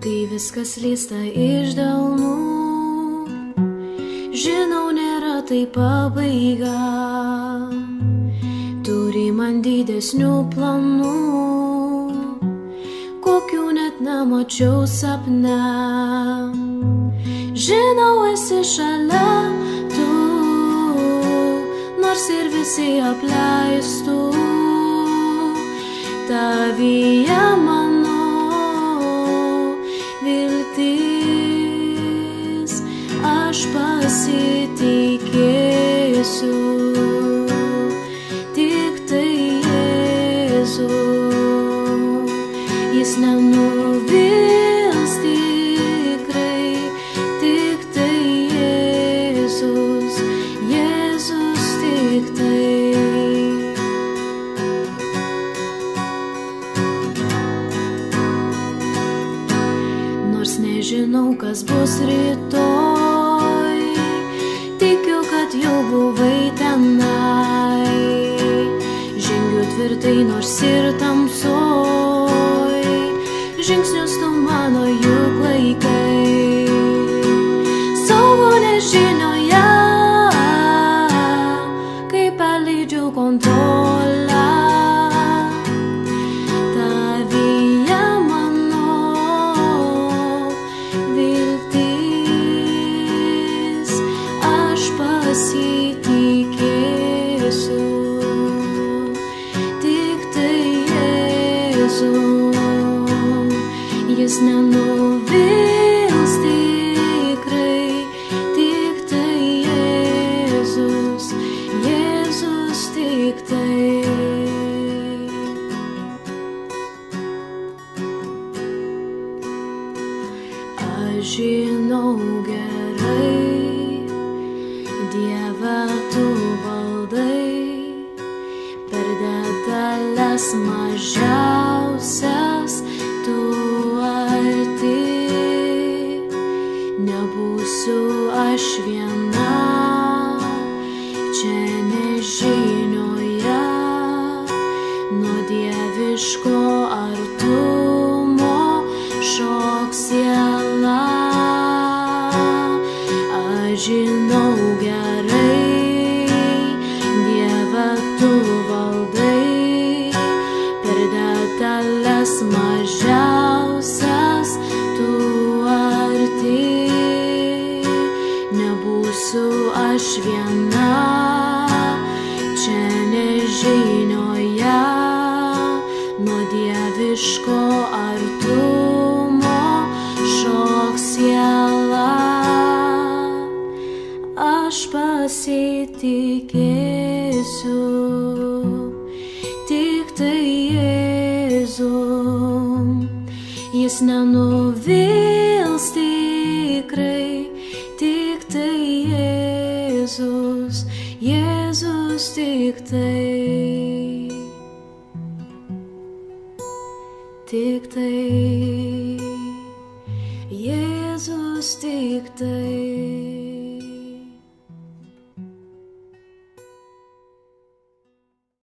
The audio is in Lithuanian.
kai viskas lysta iš delnų, žinau, nėra tai pabaiga. Turi man didesnių planų, kokių net nemačiau sapne. Žinau, esi šalia tu, nors ir visi apleistų. Tavyje mano viltis, aš pasitikėsiu. Tik tai Jėzų, jis nenuvils tikrai. Tik tai Jėzus, Jėzus tik tai. Nežinau, kas bus rytoj, tikiu, kad jau buvai tenai. Žengiu tvirtai, nors ir tamsoj, žingsnius tu mano juk laikai. Saugu nežinioje, kai perleidžiu kontrolę. Pasitikėsiu, tik tai Jėzų, jis nenuvils tikrai. Tik tai Jėzus, Jėzus tik tai. Aš žinau gerai, Dieve, tu valdai per detalės mažiausias, tu arti. Nebūsiu aš viena čia nežinioje, nuo dieviško artumo šoks siela. Aš žinau gerai, Dieve, tu valdai per detalės mažiausias, tu arti. Nebūsiu aš viena čia nežinioje, nuo dieviško artumo šoks siela. Aš pasitikėsiu, tik tai Jėzų, jis nenuvils tikrai. Tik tai Jėzus, Jėzus tik tai. Tik tai Jėzus tik tai.